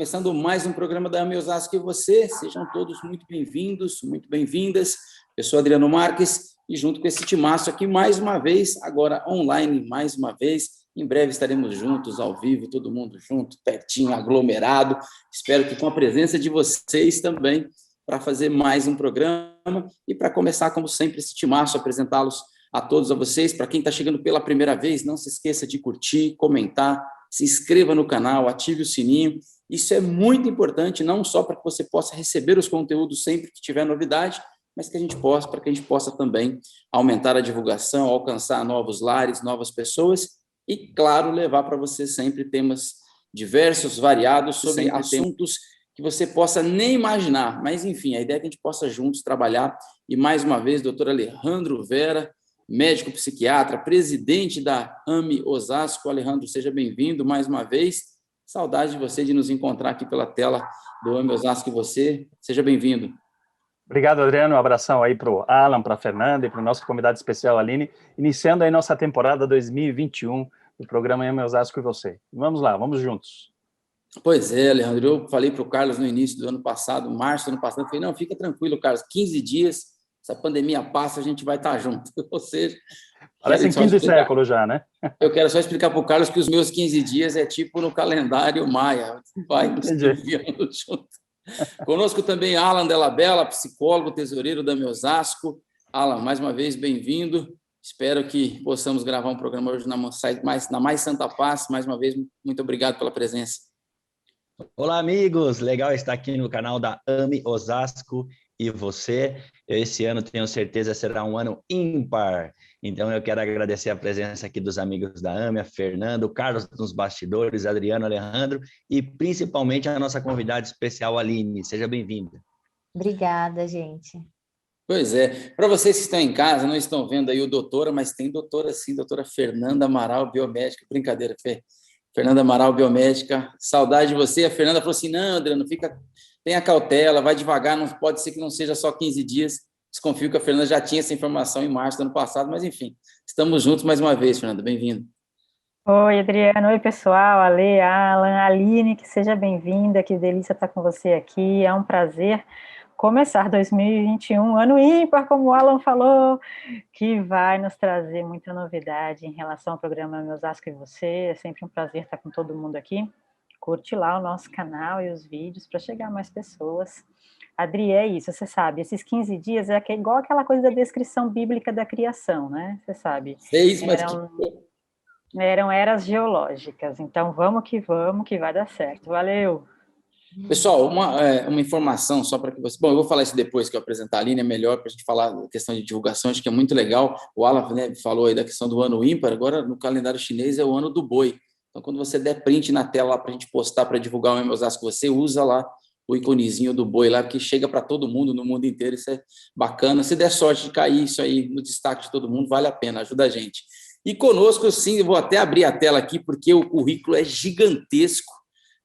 Começando mais um programa da AME Osasco e você, sejam todos muito bem-vindos, muito bem-vindas. Eu sou Adriano Marques e junto com esse timaço aqui, mais uma vez, agora online, mais uma vez. Em breve estaremos juntos, ao vivo, todo mundo junto, pertinho, aglomerado. Espero que com a presença de vocês também, para fazer mais um programa e para começar, como sempre, esse timaço, apresentá-los a todos, a vocês. Para quem está chegando pela primeira vez, não se esqueça de curtir, comentar, se inscreva no canal, ative o sininho. Isso é muito importante, não só para que você possa receber os conteúdos sempre que tiver novidade, mas para que a gente possa também aumentar a divulgação, alcançar novos lares, novas pessoas e, claro, levar para você sempre temas diversos, variados, sobre assuntos que você possa nem imaginar. Mas, enfim, a ideia é que a gente possa juntos trabalhar. E, mais uma vez, doutor Alejandro Vera, médico psiquiatra, presidente da AME Osasco. Alejandro, seja bem-vindo mais uma vez. Saudade de você, de nos encontrar aqui pela tela do AME Osasco e você. Seja bem-vindo. Obrigado, Adriano. Um abração aí para o Alan, para a Fernanda e para o nosso convidado especial, Aline, iniciando aí nossa temporada 2021 do programa AME Osasco e você. Vamos lá, vamos juntos. Pois é, Alejandro, eu falei para o Carlos no início do ano passado, março do ano passado, eu falei, não, fica tranquilo, Carlos, 15 dias, essa pandemia passa, a gente vai estar junto. Ou seja... Parece 15 séculos já, né? Eu quero só explicar para o Carlos que os meus 15 dias é tipo no calendário maia, vai enviando junto. Conosco também Alan Della Bella, psicólogo, tesoureiro da AME Osasco. Alan, mais uma vez, bem-vindo. Espero que possamos gravar um programa hoje na mais santa paz. Mais uma vez, muito obrigado pela presença. Olá, amigos! Legal estar aqui no canal da AME Osasco e você. Esse ano, tenho certeza, será um ano ímpar. Então, eu quero agradecer a presença aqui dos amigos da AME, a Fernanda, o Carlos nos bastidores, Adriano, Alejandro e principalmente a nossa convidada especial, Aline. Seja bem-vinda. Obrigada, gente. Pois é. Para vocês que estão em casa, não estão vendo aí o doutora, mas tem doutora sim, doutora Fernanda Amaral, biomédica. Brincadeira, Fê. Fernanda Amaral, biomédica. Saudade de você. A Fernanda falou assim, não, Adriano, tenha cautela, vai devagar, não pode ser que não seja só 15 dias. Desconfio que a Fernanda já tinha essa informação em março do ano passado, mas enfim, estamos juntos mais uma vez, Fernanda, bem-vindo. Oi, Adriano, oi pessoal, Ale, Alan, Aline, que seja bem-vinda, que delícia estar com você aqui, é um prazer começar 2021, ano ímpar, como o Alan falou, que vai nos trazer muita novidade em relação ao programa AME Osasco e você, é sempre um prazer estar com todo mundo aqui, curte lá o nosso canal e os vídeos para chegar a mais pessoas. Adri, é isso, você sabe, esses 15 dias é igual aquela coisa da descrição bíblica da criação, né? Você sabe. Eram eras geológicas, então vamos que vai dar certo. Valeu! Pessoal, uma informação só para que você... Bom, eu vou falar isso depois que eu apresentar a Aline, é melhor para a gente falar da questão de divulgação, acho que é muito legal. O Alan, né, falou aí da questão do ano ímpar, agora no calendário chinês é o ano do boi. Então, quando você der print na tela para a gente postar, para divulgar o AME Osasco, você usa lá o iconezinho do boi lá, porque chega para todo mundo, no mundo inteiro, isso é bacana. Se der sorte de cair isso aí no destaque de todo mundo, vale a pena, ajuda a gente. E conosco, sim, eu vou até abrir a tela aqui, porque o currículo é gigantesco.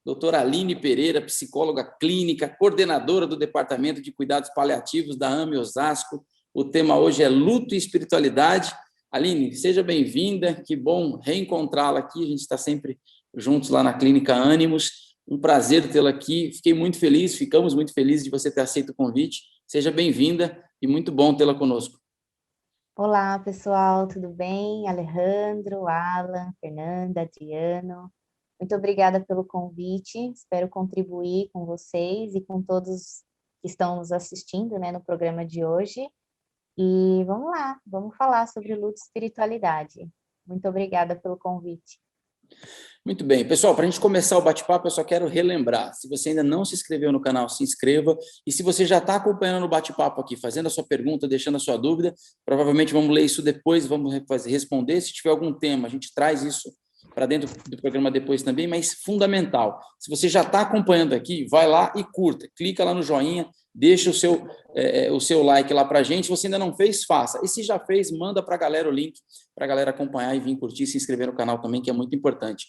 Doutora Aline Pereira, psicóloga clínica, coordenadora do Departamento de Cuidados Paliativos da AME Osasco. O tema hoje é luto e espiritualidade. Aline, seja bem-vinda, que bom reencontrá-la aqui, a gente está sempre juntos lá na Clínica Ânimos. Um prazer tê-la aqui, ficamos muito felizes de você ter aceito o convite. Seja bem-vinda e muito bom tê-la conosco. Olá, pessoal, tudo bem? Alejandro, Alan, Fernanda, Adriano. Muito obrigada pelo convite, espero contribuir com vocês e com todos que estão nos assistindo, né, no programa de hoje. E vamos lá, vamos falar sobre luto e espiritualidade. Muito obrigada pelo convite. Muito bem. Pessoal, para a gente começar o bate-papo, eu só quero relembrar, se você ainda não se inscreveu no canal, se inscreva, e se você já está acompanhando o bate-papo aqui, fazendo a sua pergunta, deixando a sua dúvida, provavelmente vamos ler isso depois, vamos responder, se tiver algum tema, a gente traz isso para dentro do programa depois também, mas fundamental, se você já está acompanhando aqui, vai lá e curta, clica lá no joinha, deixa o seu like lá para a gente. Se você ainda não fez, faça. E se já fez, manda para a galera o link, para a galera acompanhar e vir curtir, se inscrever no canal também, que é muito importante.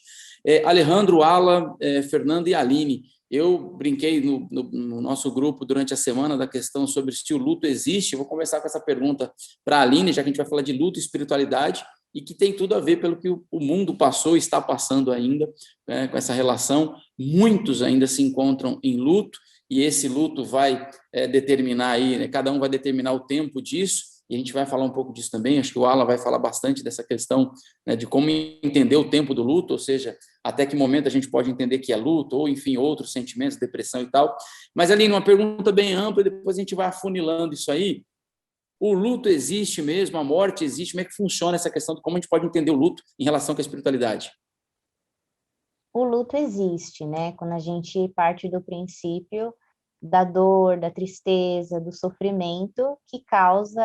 Alejandro, Alan, Fernanda e Aline, eu brinquei no nosso grupo durante a semana da questão sobre se o luto existe. Eu vou começar com essa pergunta para a Aline, já que a gente vai falar de luto e espiritualidade, e que tem tudo a ver pelo que o mundo passou e está passando ainda, né, com essa relação. Muitos ainda se encontram em luto, e esse luto vai determinar aí, né, cada um vai determinar o tempo disso, e a gente vai falar um pouco disso também. Acho que o Alan vai falar bastante dessa questão, né, de como entender o tempo do luto, ou seja, até que momento a gente pode entender que é luto, ou, enfim, outros sentimentos, depressão e tal. Mas, Aline, uma pergunta bem ampla, e depois a gente vai afunilando isso aí. O luto existe mesmo? A morte existe? Como é que funciona essa questão de como a gente pode entender o luto em relação com a espiritualidade? O luto existe, né? Quando a gente parte do princípio da dor, da tristeza, do sofrimento que causa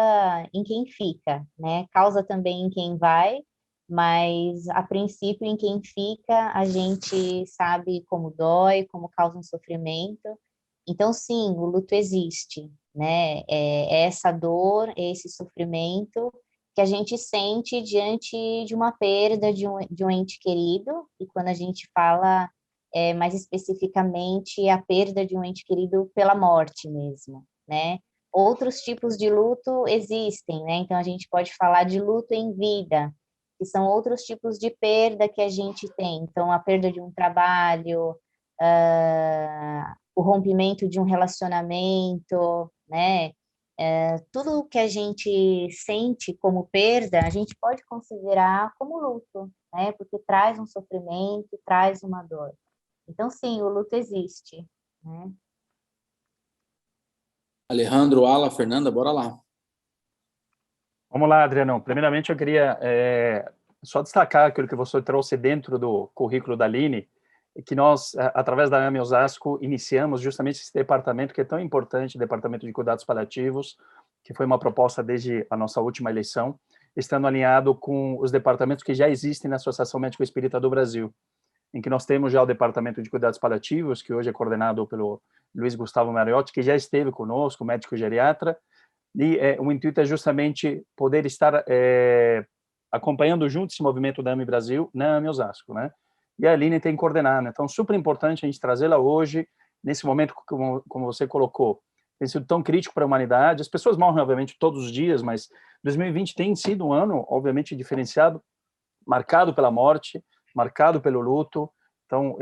em quem fica, né? Causa também em quem vai, mas a princípio em quem fica a gente sabe como dói, como causa um sofrimento. Então, sim, o luto existe, né? É essa dor, é esse sofrimento que a gente sente diante de uma perda de um ente querido, e quando a gente fala mais especificamente a perda de um ente querido pela morte mesmo, né? Outros tipos de luto existem, né? Então a gente pode falar de luto em vida, que são outros tipos de perda que a gente tem. Então a perda de um trabalho, o rompimento de um relacionamento, né? Tudo que a gente sente como perda, a gente pode considerar como luto, né? Porque traz um sofrimento, traz uma dor. Então, sim, o luto existe, né? Alejandro, Alan, Fernanda, bora lá. Vamos lá, Adriano. Primeiramente, eu queria só destacar aquilo que você trouxe dentro do currículo da Aline, que nós, através da AME Osasco, iniciamos justamente esse departamento que é tão importante, Departamento de Cuidados Paliativos, que foi uma proposta desde a nossa última eleição, estando alinhado com os departamentos que já existem na Associação Médico Espírita do Brasil, em que nós temos já o Departamento de Cuidados Paliativos, que hoje é coordenado pelo Luiz Gustavo Mariotti, que já esteve conosco, médico geriatra, e o intuito é justamente poder estar acompanhando junto esse movimento da AME Brasil na AME Osasco, né? E a Aline tem coordenado, então super importante a gente trazê-la hoje, nesse momento, como você colocou, tem sido tão crítico para a humanidade. As pessoas morrem, obviamente, todos os dias, mas 2020 tem sido um ano, obviamente, diferenciado, marcado pela morte, marcado pelo luto, então,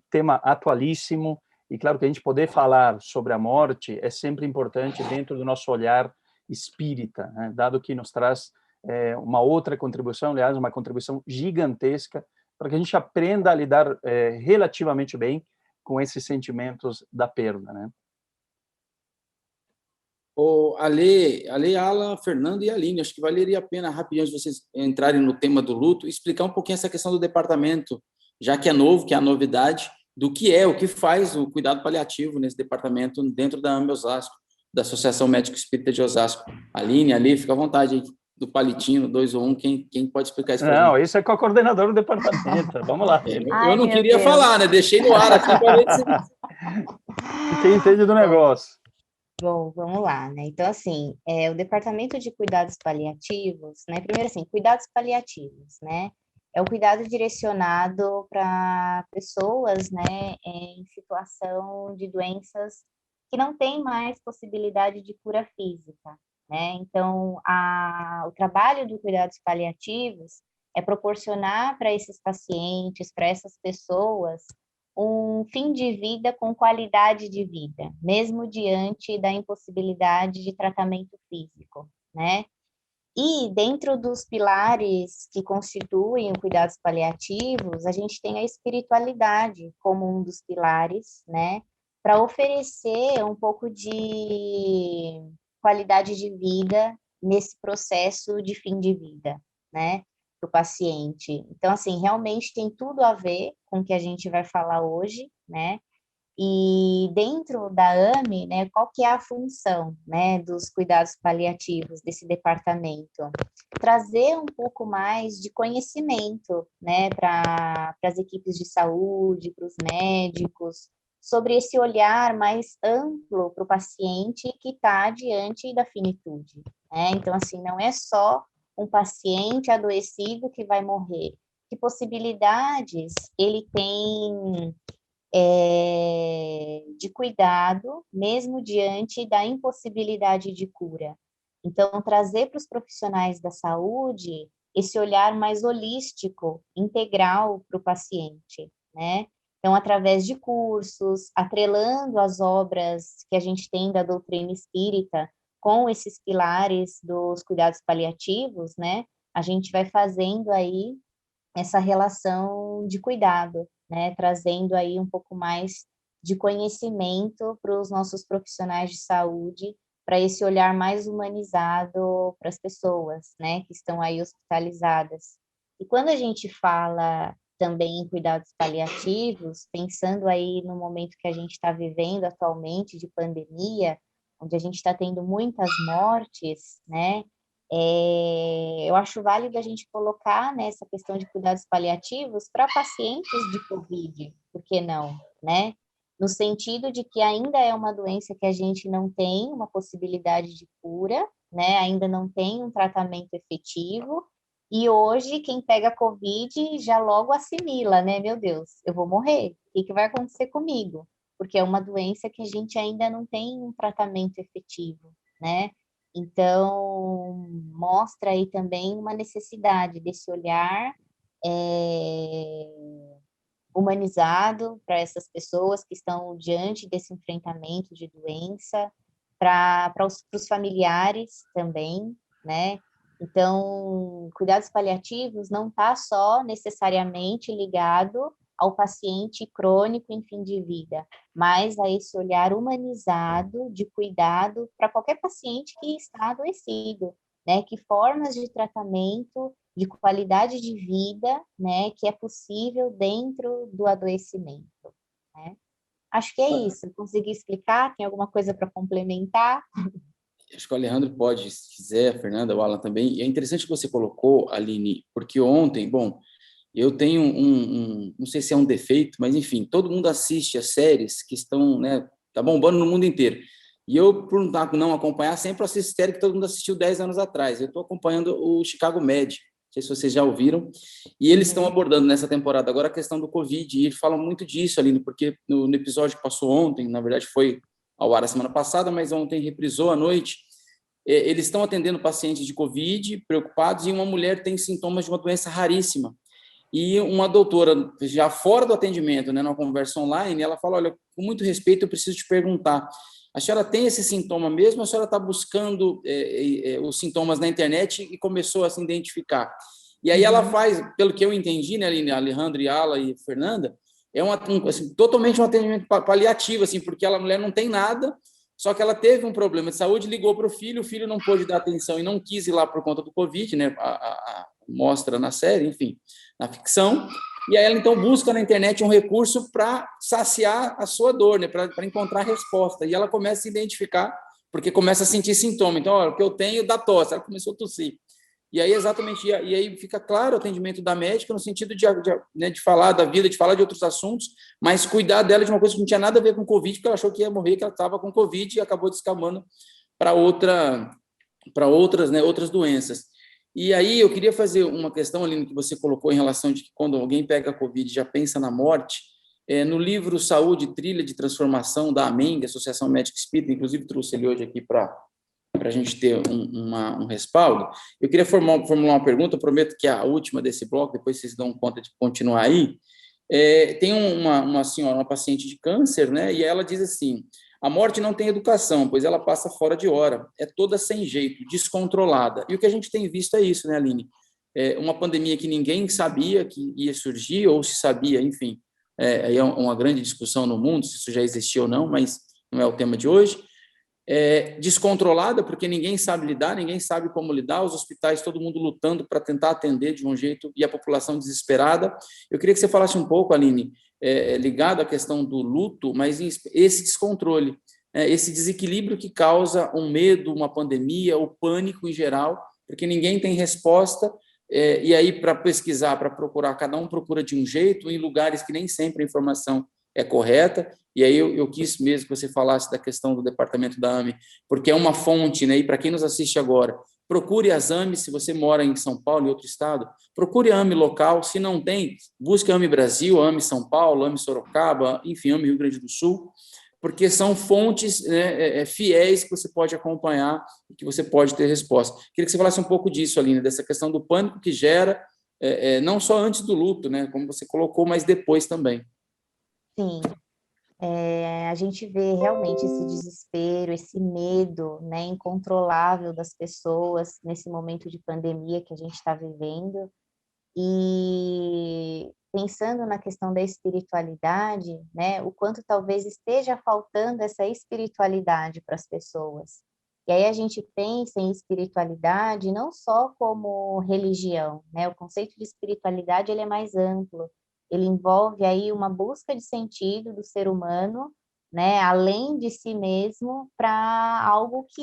tema atualíssimo, e claro que a gente poder falar sobre a morte é sempre importante dentro do nosso olhar espírita, né? Dado que nos traz uma outra contribuição, aliás, uma contribuição gigantesca, para que a gente aprenda a lidar relativamente bem com esses sentimentos da perda, né? O Ale, Alan, Fernando e Aline, acho que valeria a pena, rapidinho, se vocês entrarem no tema do luto, explicar um pouquinho essa questão do departamento, já que é novo, que é a novidade, do que é, o que faz o cuidado paliativo nesse departamento dentro da AME Osasco, da Associação Médico Espírita de Osasco. Aline, Ali, fica à vontade aí, do palitinho, 2 ou 1, quem pode explicar isso para a gente? Não, isso é com a coordenadora do departamento, vamos lá. Eu não queria falar, né? Deixei no ar aqui para ver se... Quem entende do negócio. Bom, vamos lá, né? Então, assim, o Departamento de Cuidados Paliativos, né? Primeiro, assim, cuidados paliativos, né? É o cuidado direcionado para pessoas, né, em situação de doenças que não têm mais possibilidade de cura física, né? Então, o trabalho do cuidados paliativos é proporcionar para esses pacientes, para essas pessoas, um fim de vida com qualidade de vida, mesmo diante da impossibilidade de tratamento físico, né? E dentro dos pilares que constituem o cuidados paliativos, a gente tem a espiritualidade como um dos pilares, né? Para oferecer um pouco de qualidade de vida nesse processo de fim de vida, né? Para o paciente. Então, assim, realmente tem tudo a ver com o que a gente vai falar hoje, né? E dentro da AME, né, qual que é a função, né, dos cuidados paliativos desse departamento? Trazer um pouco mais de conhecimento, né, para as equipes de saúde, para os médicos, sobre esse olhar mais amplo para o paciente que está diante da finitude, né? Então, assim, não é só um paciente adoecido que vai morrer. Que possibilidades ele tem de cuidado, mesmo diante da impossibilidade de cura. Então, trazer para os profissionais da saúde esse olhar mais holístico, integral para o paciente, né? Então, através de cursos, atrelando as obras que a gente tem da doutrina espírita com esses pilares dos cuidados paliativos, né? A gente vai fazendo aí essa relação de cuidado, né? Trazendo aí um pouco mais de conhecimento para os nossos profissionais de saúde, para esse olhar mais humanizado para as pessoas, né? Que estão aí hospitalizadas. E quando a gente fala também em cuidados paliativos, pensando aí no momento que a gente está vivendo atualmente de pandemia, onde a gente está tendo muitas mortes, né? Eu acho válido a gente colocar, né, essa questão de cuidados paliativos para pacientes de Covid, por que não, né? No sentido de que ainda é uma doença que a gente não tem uma possibilidade de cura, né? Ainda não tem um tratamento efetivo, e hoje quem pega Covid já logo assimila, né? Meu Deus, eu vou morrer, o que vai acontecer comigo? Porque é uma doença que a gente ainda não tem um tratamento efetivo, né? Então, mostra aí também uma necessidade desse olhar humanizado para essas pessoas que estão diante desse enfrentamento de doença, para os familiares também, né? Então, cuidados paliativos não está só necessariamente ligado ao paciente crônico em fim de vida, mas a esse olhar humanizado de cuidado para qualquer paciente que está adoecido, né? Que formas de tratamento, de qualidade de vida, né? Que é possível dentro do adoecimento, né? Acho que é isso. Consegui explicar? Tem alguma coisa para complementar? Acho que o Alejandro pode, se quiser, a Fernanda, o Alan também. E é interessante que você colocou, Aline, porque ontem, bom, eu tenho não sei se é um defeito, mas enfim, todo mundo assiste as séries que estão, né, tá bombando no mundo inteiro. E eu, por não acompanhar, sempre assisto série que todo mundo assistiu 10 anos atrás. Eu estou acompanhando o Chicago Med, não sei se vocês já ouviram, e eles estão abordando nessa temporada agora a questão do Covid, e eles falam muito disso, Aline, porque no episódio que passou ontem, na verdade foi ao ar a semana passada, mas ontem reprisou à noite, eles estão atendendo pacientes de Covid, preocupados, e uma mulher tem sintomas de uma doença raríssima. E uma doutora, já fora do atendimento, né, numa conversa online, ela fala, olha, com muito respeito, eu preciso te perguntar, a senhora tem esse sintoma mesmo, ou a senhora está buscando os sintomas na internet e começou a se identificar? E aí ela faz, pelo que eu entendi, né, Aline, Alejandro, Ala e Fernanda, assim, totalmente um atendimento paliativo, assim, porque a mulher não tem nada, só que ela teve um problema de saúde, ligou para o filho não pôde dar atenção e não quis ir lá por conta do Covid, né, mostra na série, enfim, na ficção, e aí ela então busca na internet um recurso para saciar a sua dor, né, para encontrar resposta, e ela começa a se identificar, porque começa a sentir sintoma, então, olha, o que eu tenho da tosse, ela começou a tossir, e aí exatamente, e aí fica claro o atendimento da médica no sentido de falar da vida, de falar de outros assuntos, mas cuidar dela de uma coisa que não tinha nada a ver com Covid, porque ela achou que ia morrer, que ela estava com Covid e acabou descamando para outras, né, outras doenças. E aí eu queria fazer uma questão, Aline, que você colocou em relação de que quando alguém pega Covid já pensa na morte. No livro Saúde, Trilha de Transformação, da AMENG, Associação Médica Espírita, inclusive trouxe ele hoje aqui para a gente ter um respaldo. Eu queria formular uma pergunta, eu prometo que é a última desse bloco, depois vocês dão conta de continuar aí. Tem uma senhora, uma paciente de câncer, né, e ela diz assim, a morte não tem educação, pois ela passa fora de hora, é toda sem jeito, descontrolada. E o que a gente tem visto é isso, né, Aline? Uma pandemia que ninguém sabia que ia surgir, ou se sabia, enfim, aí é uma grande discussão no mundo, se isso já existia ou não, mas não é o tema de hoje. Descontrolada, porque ninguém sabe lidar, ninguém sabe como lidar, os hospitais, todo mundo lutando para tentar atender de um jeito, e a população desesperada. Eu queria que você falasse um pouco, Aline, ligado à questão do luto, mas esse descontrole, esse desequilíbrio que causa um medo, uma pandemia, o pânico em geral, porque ninguém tem resposta, e aí para pesquisar, para procurar, cada um procura de um jeito, em lugares que nem sempre a informação é correta, e aí eu quis mesmo que você falasse da questão do departamento da AME, porque é uma fonte, né, e para quem nos assiste agora, procure as AME, se você mora em São Paulo, em outro estado, procure a AME local, se não tem, busque a AME Brasil, a AME São Paulo, a AME Sorocaba, enfim, a AME Rio Grande do Sul, porque são fontes, né, fiéis que você pode acompanhar e que você pode ter resposta. Queria que você falasse um pouco disso, Aline, dessa questão do pânico que gera, não só antes do luto, né, como você colocou, mas depois também. Sim, a gente vê realmente esse desespero, esse medo, né, incontrolável das pessoas nesse momento de pandemia que a gente está vivendo. E pensando na questão da espiritualidade, né, o quanto talvez esteja faltando essa espiritualidade para as pessoas. E aí a gente pensa em espiritualidade não só como religião, né? O conceito de espiritualidade ele é mais amplo. Ele envolve aí uma busca de sentido do ser humano, né, além de si mesmo, para algo que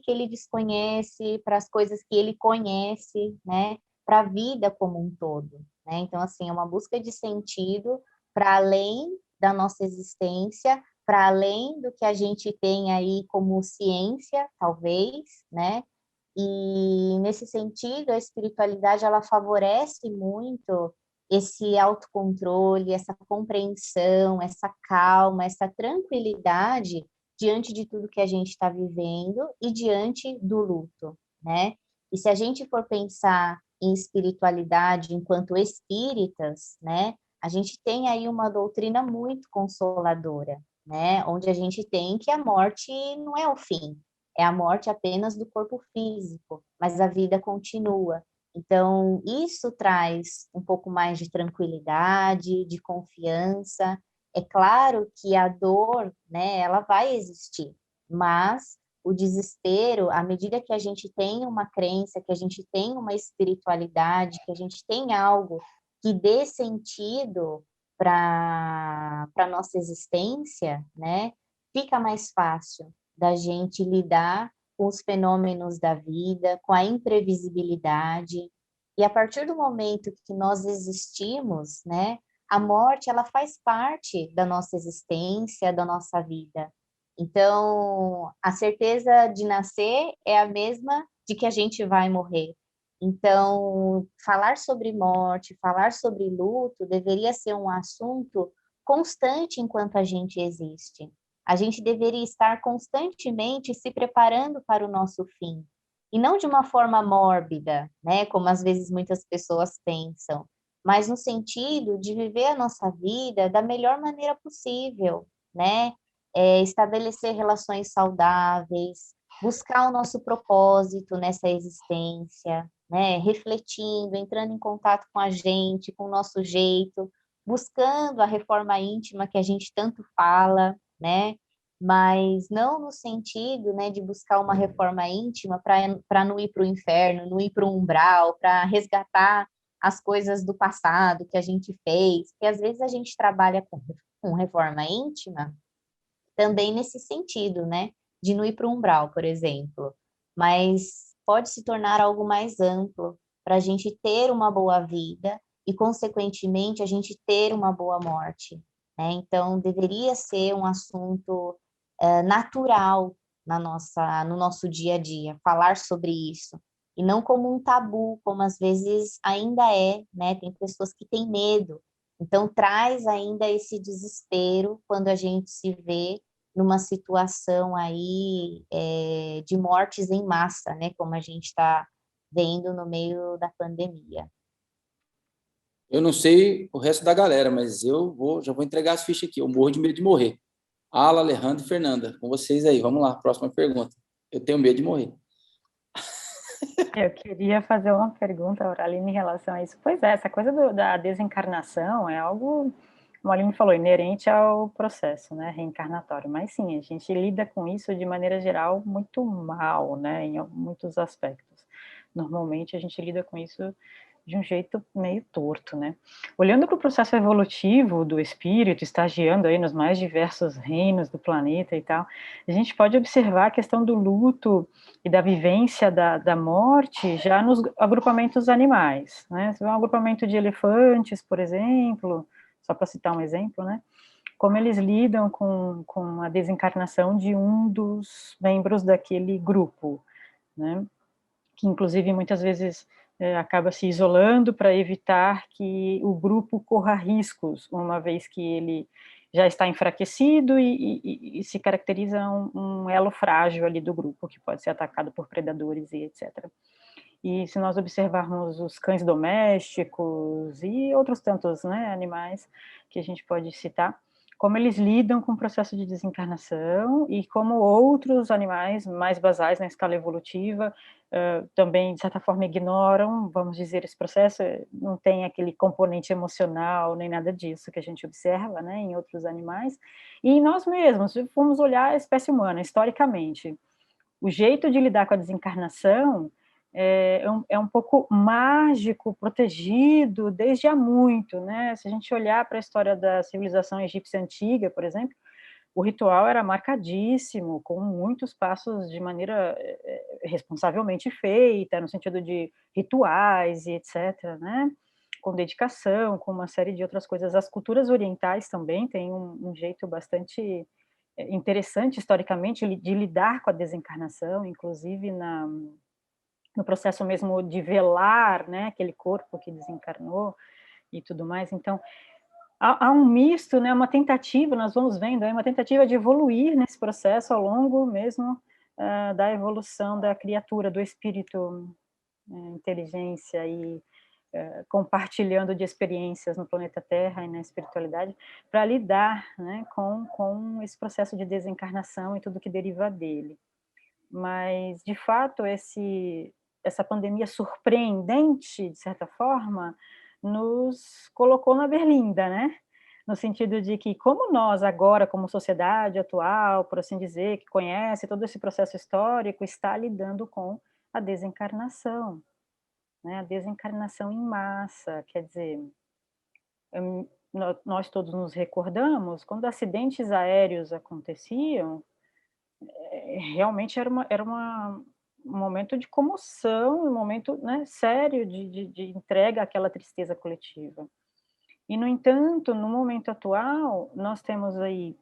ele desconhece, para as coisas que ele conhece, né? Para a vida como um todo, né? Então, assim, é uma busca de sentido para além da nossa existência, para além do que a gente tem aí como ciência, talvez, né? E nesse sentido, a espiritualidade ela favorece muito esse autocontrole, essa compreensão, essa calma, essa tranquilidade diante de tudo que a gente está vivendo e diante do luto, né? E se a gente for pensar em espiritualidade enquanto espíritas, né? A gente tem aí uma doutrina muito consoladora, né? Onde a gente tem que a morte não é o fim, é a morte apenas do corpo físico, mas a vida continua. Então, isso traz um pouco mais de tranquilidade, de confiança. É claro que a dor, né, ela vai existir, mas o desespero, à medida que a gente tem uma crença, que a gente tem uma espiritualidade, que a gente tem algo que dê sentido para a nossa existência, né, fica mais fácil da gente lidar com os fenômenos da vida, com a imprevisibilidade. E a partir do momento que nós existimos, né, a morte ela faz parte da nossa existência, da nossa vida. Então, a certeza de nascer é a mesma de que a gente vai morrer. Então, falar sobre morte, falar sobre luto, deveria ser um assunto constante enquanto a gente existe. A gente deveria estar constantemente se preparando para o nosso fim. E não de uma forma mórbida, né, como às vezes muitas pessoas pensam, mas no sentido de viver a nossa vida da melhor maneira possível, né? Estabelecer relações saudáveis, buscar o nosso propósito nessa existência, né? Refletindo, entrando em contato com a gente, com o nosso jeito, buscando a reforma íntima que a gente tanto fala, né? Mas não no sentido, né, de buscar uma reforma íntima para não ir para o inferno, não ir para o umbral, para resgatar as coisas do passado que a gente fez, que às vezes a gente trabalha com reforma íntima também nesse sentido, né, de não ir para o umbral, por exemplo, mas pode se tornar algo mais amplo para a gente ter uma boa vida e, consequentemente, a gente ter uma boa morte, né? Então, deveria ser um assunto natural no nosso dia a dia, falar sobre isso, e não como um tabu, como às vezes ainda é, né? Tem pessoas que têm medo, então traz ainda esse desespero quando a gente se vê numa situação aí de mortes em massa, né? Como a gente está vendo no meio da pandemia. Eu não sei o resto da galera, mas já vou entregar as fichas aqui. Eu morro de medo de morrer. Ala, Alejandro e Fernanda, com vocês aí. Vamos lá, próxima pergunta. Eu tenho medo de morrer. Eu queria fazer uma pergunta, Auraline, em relação a isso. Pois é, essa coisa da desencarnação é algo, como a Aline falou, inerente ao processo, né, reencarnatório. Mas sim, a gente lida com isso de maneira geral muito mal, né, em muitos aspectos. Normalmente a gente lida com isso de um jeito meio torto, né? Olhando para o processo evolutivo do espírito, estagiando aí nos mais diversos reinos do planeta e tal, a gente pode observar a questão do luto e da vivência da morte já nos agrupamentos animais, né? Se um agrupamento de elefantes, por exemplo, só para citar um exemplo, né? Como eles lidam com a desencarnação de um dos membros daquele grupo, né? Que inclusive muitas vezes acaba se isolando para evitar que o grupo corra riscos, uma vez que ele já está enfraquecido e se caracteriza um elo frágil ali do grupo, que pode ser atacado por predadores e etc. E se nós observarmos os cães domésticos e outros tantos, né, animais que a gente pode citar, como eles lidam com o processo de desencarnação e como outros animais mais basais na escala evolutiva também, de certa forma, ignoram, vamos dizer, esse processo, não tem aquele componente emocional, nem nada disso que a gente observa, né, em outros animais. E em nós mesmos, se formos olhar a espécie humana, historicamente, o jeito de lidar com a desencarnação é um pouco mágico, protegido desde há muito, né? Se a gente olhar para a história da civilização egípcia antiga, por exemplo, o ritual era marcadíssimo, com muitos passos de maneira responsavelmente feita, no sentido de rituais e etc., né? Com dedicação, com uma série de outras coisas. As culturas orientais também têm um jeito bastante interessante, historicamente, de lidar com a desencarnação, inclusive no processo mesmo de velar, né, aquele corpo que desencarnou e tudo mais. Então, há um misto, né, uma tentativa, nós vamos vendo, uma tentativa de evoluir nesse processo ao longo mesmo da evolução da criatura, do espírito, inteligência e compartilhando de experiências no planeta Terra e na espiritualidade, para lidar, né, com esse processo de desencarnação e tudo que deriva dele. Mas, de fato, essa pandemia surpreendente, de certa forma, nos colocou na berlinda, né? No sentido de que, como nós agora, como sociedade atual, por assim dizer, que conhece todo esse processo histórico, está lidando com a desencarnação, né? A desencarnação em massa, quer dizer, nós todos nos recordamos, quando acidentes aéreos aconteciam, realmente um momento de comoção, um momento, né, sério de entrega àquela tristeza coletiva. E, no entanto, no momento atual, nós temos aí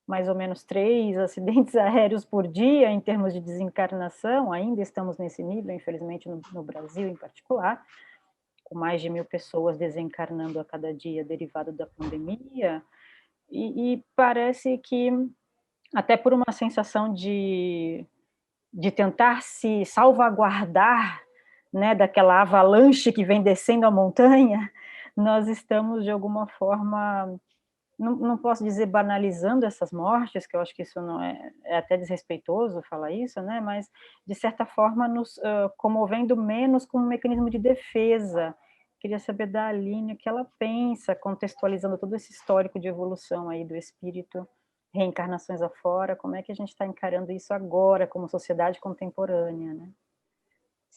mais ou menos 3 acidentes aéreos por dia em termos de desencarnação, ainda estamos nesse nível, infelizmente, no Brasil em particular, com mais de 1.000 pessoas desencarnando a cada dia derivado da pandemia, e parece que, até por uma sensação de tentar se salvaguardar, né, daquela avalanche que vem descendo a montanha, nós estamos, de alguma forma, não posso dizer banalizando essas mortes, que eu acho que isso não é até desrespeitoso falar isso, né, mas, de certa forma, nos comovendo menos como um mecanismo de defesa. Queria saber da Aline o que ela pensa, contextualizando todo esse histórico de evolução aí do espírito, reencarnações afora, como é que a gente está encarando isso agora, como sociedade contemporânea, né?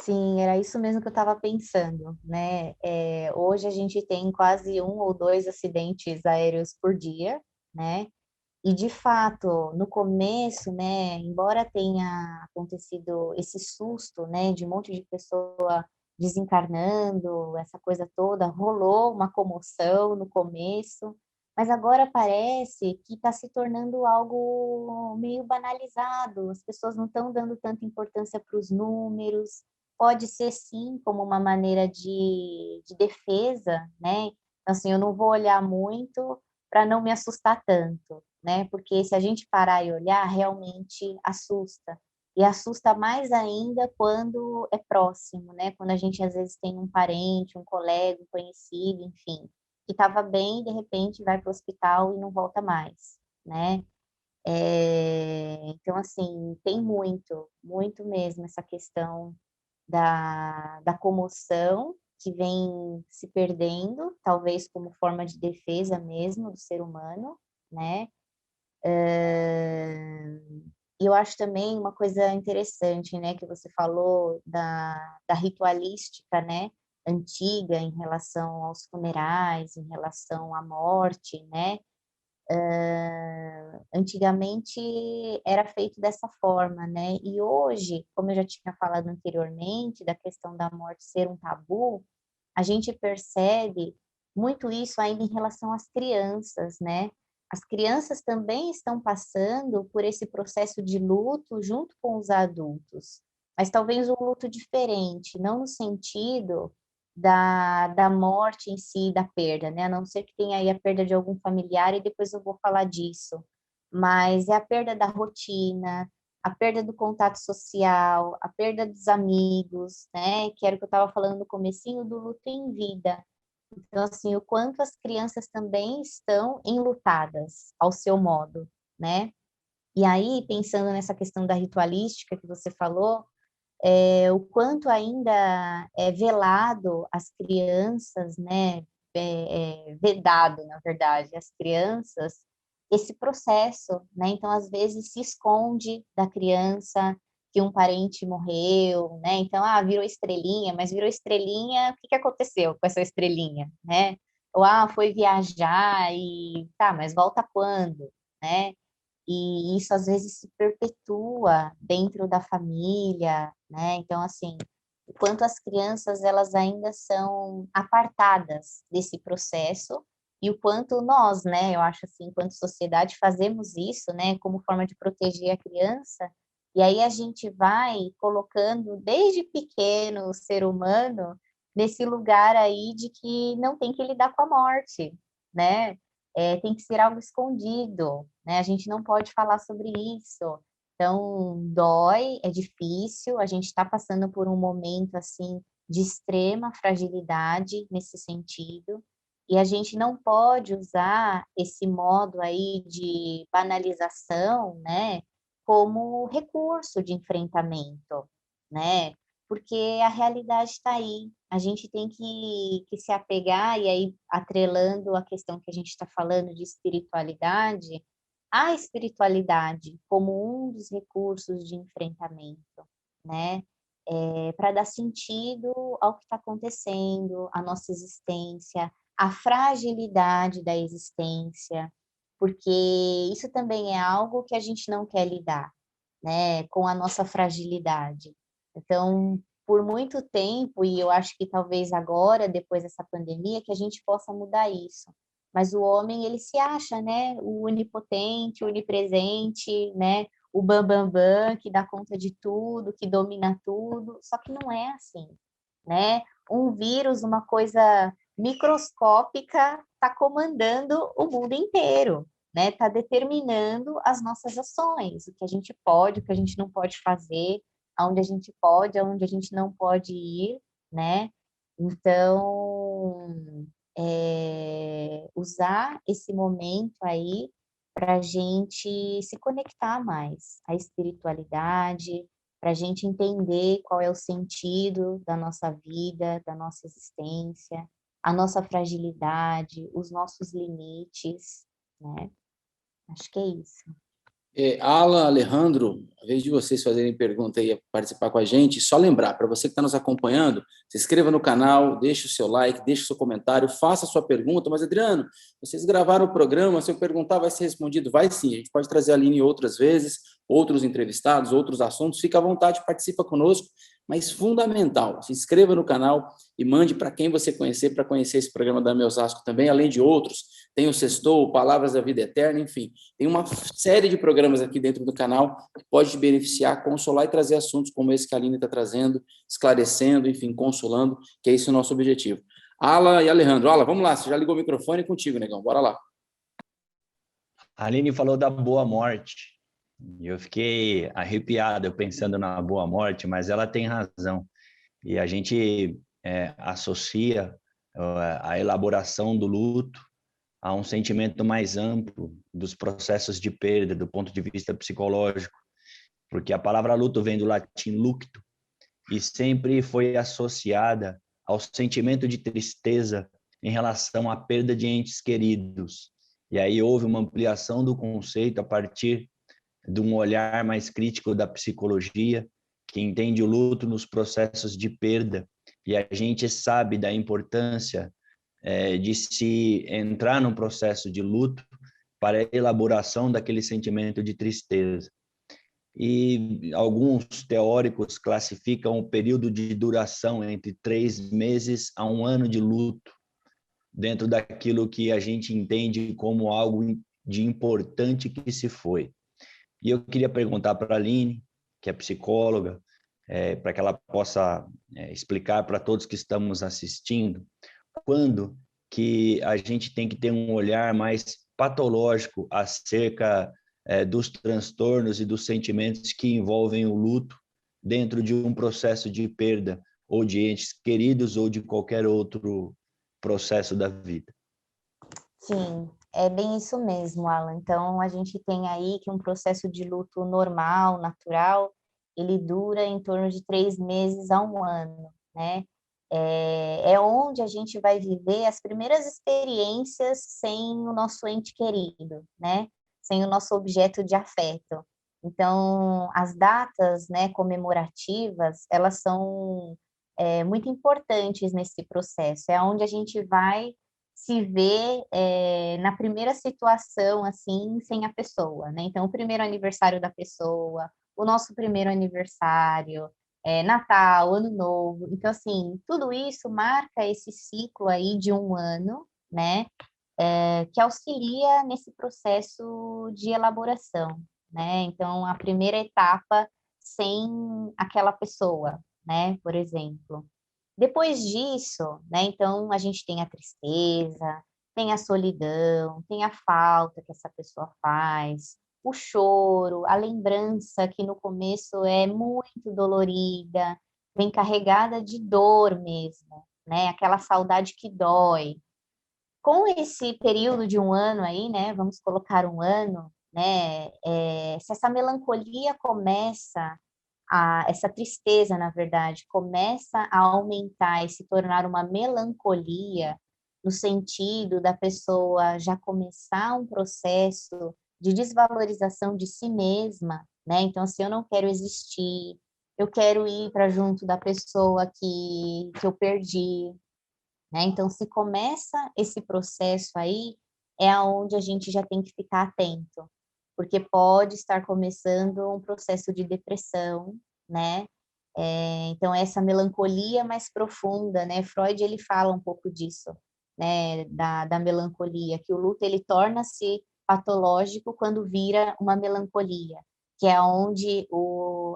Sim, era isso mesmo que eu estava pensando, né? Hoje a gente tem quase 1 ou 2 acidentes aéreos por dia, né? E, de fato, no começo, né, embora tenha acontecido esse susto, né, de um monte de pessoa desencarnando, essa coisa toda, rolou uma comoção no começo, mas agora parece que está se tornando algo meio banalizado, as pessoas não estão dando tanta importância para os números, pode ser sim como uma maneira de defesa, né? Então, assim, eu não vou olhar muito para não me assustar tanto, né? Porque se a gente parar e olhar, realmente assusta. E assusta mais ainda quando é próximo, né? Quando a gente às vezes tem um parente, um colega, um conhecido, enfim, que estava bem, de repente vai para o hospital e não volta mais, né? Então, assim, tem muito, muito mesmo essa questão da comoção que vem se perdendo, talvez como forma de defesa mesmo do ser humano, né? E eu acho também uma coisa interessante, né, que você falou da ritualística, né, antiga em relação aos funerais, em relação à morte, né? Antigamente era feito dessa forma, né? E hoje, como eu já tinha falado anteriormente, da questão da morte ser um tabu, a gente percebe muito isso ainda em relação às crianças, né? As crianças também estão passando por esse processo de luto junto com os adultos, mas talvez um luto diferente, não no sentido da morte em si, da perda, né? A não ser que tenha aí a perda de algum familiar, e depois eu vou falar disso. Mas é a perda da rotina, a perda do contato social, a perda dos amigos, né? Que era o que eu estava falando no comecinho do luto em vida. Então, assim, o quanto as crianças também estão enlutadas ao seu modo, né? E aí, pensando nessa questão da ritualística que você falou, o quanto ainda é velado as crianças, né? Vedado, na verdade, as crianças, esse processo, né? Então, às vezes, se esconde da criança que um parente morreu, né? Então, virou estrelinha, mas virou estrelinha, o que aconteceu com essa estrelinha, né? Ou, foi viajar e, tá, mas volta quando, né? E isso às vezes se perpetua dentro da família, né? Então, assim, o quanto as crianças elas ainda são apartadas desse processo e o quanto nós, né, eu acho assim, enquanto sociedade fazemos isso, né, como forma de proteger a criança. E aí a gente vai colocando desde pequeno o ser humano nesse lugar aí de que não tem que lidar com a morte, né? Tem que ser algo escondido, né? A gente não pode falar sobre isso. Então, dói, é difícil, a gente está passando por um momento, assim, de extrema fragilidade nesse sentido, e a gente não pode usar esse modo aí de banalização, né, como recurso de enfrentamento, né? Porque a realidade está aí. A gente tem que se apegar, e aí, atrelando a questão que a gente está falando de espiritualidade, a espiritualidade como um dos recursos de enfrentamento, né? Para dar sentido ao que está acontecendo, à nossa existência, à fragilidade da existência, porque isso também é algo que a gente não quer lidar, né? Com a nossa fragilidade. Então, por muito tempo, e eu acho que talvez agora, depois dessa pandemia, que a gente possa mudar isso. Mas o homem, ele se acha, né, o onipotente, o onipresente, né, o bambambam, que dá conta de tudo, que domina tudo, só que não é assim, né? Um vírus, uma coisa microscópica, está comandando o mundo inteiro, né? Está determinando as nossas ações, o que a gente pode, o que a gente não pode fazer, aonde a gente pode, aonde a gente não pode ir, né? Então, usar esse momento aí para a gente se conectar mais à espiritualidade, para a gente entender qual é o sentido da nossa vida, da nossa existência, a nossa fragilidade, os nossos limites, né? Acho que é isso. Alan, Alejandro, a vez de vocês fazerem pergunta e participar com a gente, só lembrar, para você que está nos acompanhando, se inscreva no canal, deixe o seu like, deixe o seu comentário, faça a sua pergunta. Mas, Adriano, vocês gravaram o programa, se eu perguntar vai ser respondido? Vai sim, a gente pode trazer a Aline outras vezes, outros entrevistados, outros assuntos, fica à vontade, participa conosco, mas fundamental, se inscreva no canal e mande para quem você conhecer, para conhecer esse programa da AME Osasco também, além de outros, tem o Sextou, Palavras da Vida Eterna, enfim, tem uma série de programas aqui dentro do canal que pode te beneficiar, consolar e trazer assuntos como esse que a Aline está trazendo, esclarecendo, enfim, consolando, que é esse o nosso objetivo. Alan e Alejandro, Alan, vamos lá, você já ligou o microfone, contigo, negão, bora lá. A Aline falou da boa morte, e eu fiquei arrepiado pensando na boa morte, mas ela tem razão, e a gente associa a elaboração do luto a um sentimento mais amplo dos processos de perda, do ponto de vista psicológico, porque a palavra luto vem do latim lucto, e sempre foi associada ao sentimento de tristeza em relação à perda de entes queridos. E aí houve uma ampliação do conceito a partir de um olhar mais crítico da psicologia, que entende o luto nos processos de perda, e a gente sabe da importância de se entrar num processo de luto para a elaboração daquele sentimento de tristeza. E alguns teóricos classificam o período de duração entre 3 meses a 1 ano de luto, dentro daquilo que a gente entende como algo de importante que se foi. E eu queria perguntar para a Aline, que é psicóloga, para que ela possa explicar para todos que estamos assistindo, quando que a gente tem que ter um olhar mais patológico acerca dos transtornos e dos sentimentos que envolvem o luto dentro de um processo de perda, ou de entes queridos, ou de qualquer outro processo da vida. Sim, é bem isso mesmo, Alan. Então, a gente tem aí que um processo de luto normal, natural, ele dura em torno de 3 meses a 1 ano, né? É onde a gente vai viver as primeiras experiências sem o nosso ente querido, né? Sem o nosso objeto de afeto. Então, as datas, né, comemorativas, elas são muito importantes nesse processo. É onde a gente vai se vê na primeira situação, assim, sem a pessoa, né? Então, o primeiro aniversário da pessoa, o nosso primeiro aniversário, Natal, Ano Novo. Então, assim, tudo isso marca esse ciclo aí de 1 ano, né? Que auxilia nesse processo de elaboração, né? Então, a primeira etapa sem aquela pessoa, né? Por exemplo. Depois disso, né, então a gente tem a tristeza, tem a solidão, tem a falta que essa pessoa faz, o choro, a lembrança que no começo é muito dolorida, vem carregada de dor mesmo, né, aquela saudade que dói. Com esse período de 1 ano aí, né, vamos colocar 1 ano, né, se essa melancolia começa essa tristeza, na verdade, começa a aumentar e se tornar uma melancolia, no sentido da pessoa já começar um processo de desvalorização de si mesma, né? Então, assim, eu não quero existir, eu quero ir para junto da pessoa que eu perdi, né? Então, se começa esse processo aí, é aonde a gente já tem que ficar atento, porque pode estar começando um processo de depressão, né? Então, essa melancolia mais profunda, né? Freud, ele fala um pouco disso, né? Da melancolia, que o luto, ele torna-se patológico quando vira uma melancolia, que é onde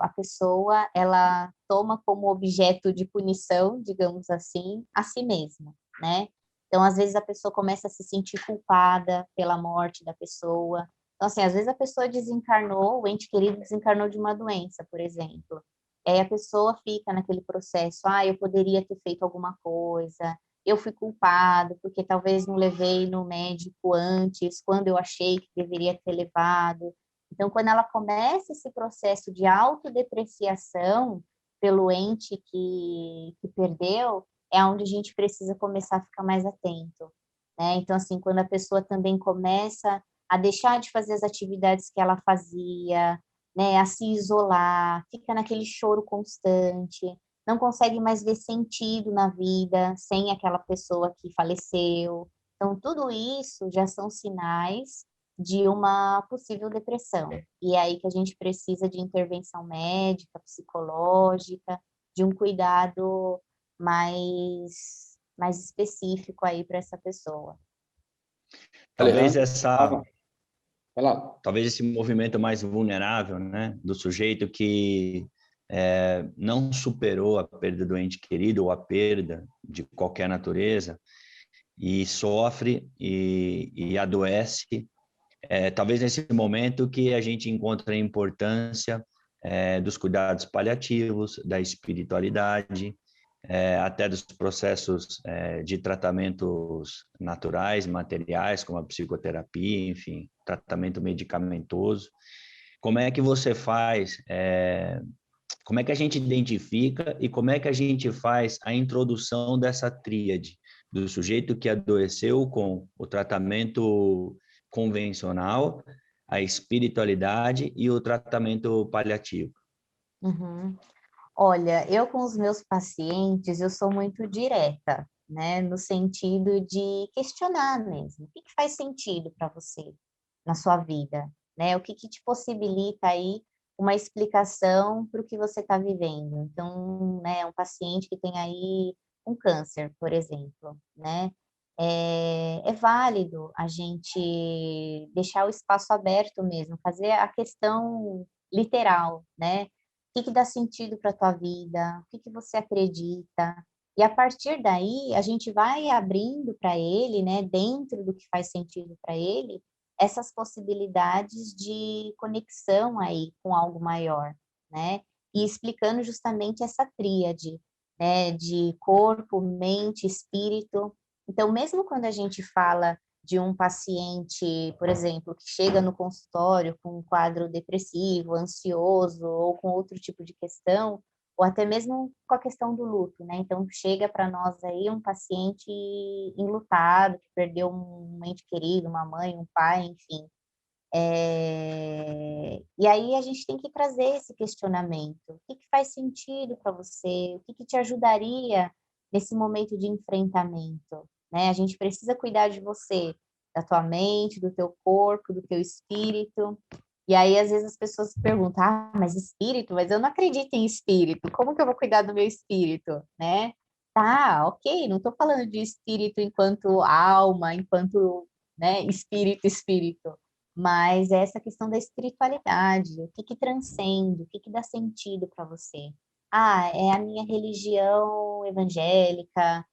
a pessoa, ela toma como objeto de punição, digamos assim, a si mesma, né? Então, às vezes, a pessoa começa a se sentir culpada pela morte da pessoa. Então, assim, às vezes a pessoa desencarnou, o ente querido desencarnou de uma doença, por exemplo. E aí a pessoa fica naquele processo, eu poderia ter feito alguma coisa, eu fui culpado, porque talvez não levei no médico antes, quando eu achei que deveria ter levado. Então, quando ela começa esse processo de autodepreciação pelo ente que perdeu, é onde a gente precisa começar a ficar mais atento, né? Então, assim, quando a pessoa também começa a deixar de fazer as atividades que ela fazia, né, a se isolar, fica naquele choro constante, não consegue mais ver sentido na vida sem aquela pessoa que faleceu. Então, tudo isso já são sinais de uma possível depressão. E é aí que a gente precisa de intervenção médica, psicológica, de um cuidado mais específico aí para essa pessoa. Talvez Alejandro, talvez esse movimento mais vulnerável, né, do sujeito que não superou a perda do ente querido ou a perda de qualquer natureza e sofre e adoece, talvez nesse momento que a gente encontra a importância dos cuidados paliativos, da espiritualidade, até dos processos de tratamentos naturais, materiais, como a psicoterapia, enfim, tratamento medicamentoso. Como é que você faz, como é que a gente identifica e como é que a gente faz a introdução dessa tríade do sujeito que adoeceu com o tratamento convencional, a espiritualidade e o tratamento paliativo? Uhum. Olha, eu com os meus pacientes, eu sou muito direta, né? No sentido de questionar mesmo. O que faz sentido para você na sua vida, né? O que te possibilita aí uma explicação para o que você está vivendo. Então, né, um paciente que tem aí um câncer, por exemplo, né? É válido a gente deixar o espaço aberto mesmo, fazer a questão literal, né? que dá sentido para a tua vida, o que você acredita. E a partir daí, a gente vai abrindo para ele, né, dentro do que faz sentido para ele, essas possibilidades de conexão aí com algo maior, né? E explicando justamente essa tríade, né, de corpo, mente, espírito. Então, mesmo quando a gente fala de um paciente, por exemplo, que chega no consultório com um quadro depressivo, ansioso ou com outro tipo de questão, ou até mesmo com a questão do luto, né? Então, chega para nós aí um paciente enlutado, que perdeu um ente querido, uma mãe, um pai, enfim. E aí a gente tem que trazer esse questionamento. O que faz sentido para você? O que te ajudaria nesse momento de enfrentamento? Né? A gente precisa cuidar de você, da tua mente, do teu corpo, do teu espírito. E aí, às vezes, as pessoas perguntam, mas espírito? Mas eu não acredito em espírito. Como que eu vou cuidar do meu espírito? Né? Tá, ok, não estou falando de espírito enquanto alma, enquanto, né, espírito. Mas é essa questão da espiritualidade, o que transcende, o que dá sentido para você. É a minha religião evangélica,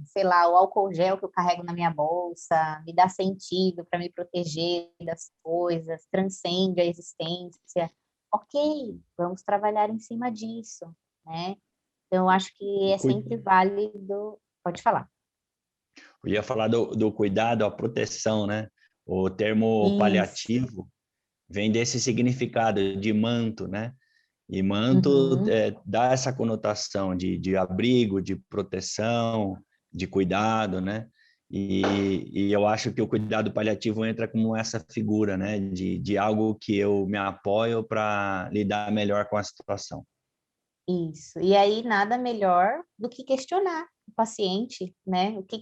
sei lá, o álcool gel que eu carrego na minha bolsa, me dá sentido para me proteger das coisas, transcende a existência. Ok, vamos trabalhar em cima disso, né? Então, eu acho que é sempre válido. Pode falar. Eu ia falar do cuidado, a proteção, né? O termo Isso. paliativo vem desse significado de manto, né? E manto Uhum. dá essa conotação de abrigo, de proteção, de cuidado, né? E eu acho que o cuidado paliativo entra como essa figura, né? De algo que eu me apoio para lidar melhor com a situação. Isso. E aí nada melhor do que questionar o paciente, né? O que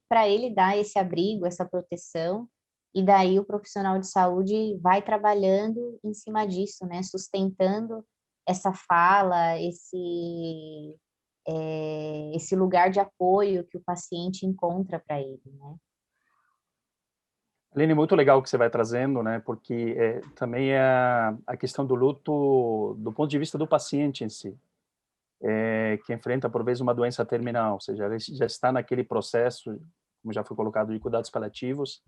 para ele dá esse abrigo, essa proteção, e daí o profissional de saúde vai trabalhando em cima disso, né? Sustentando essa fala, esse lugar de apoio que o paciente encontra para ele, né? Aline, muito legal o que você vai trazendo, né? Porque também é a questão do luto do ponto de vista do paciente em si, que enfrenta, por vezes, uma doença terminal, ou seja, ele já está naquele processo, como já foi colocado, de cuidados paliativos,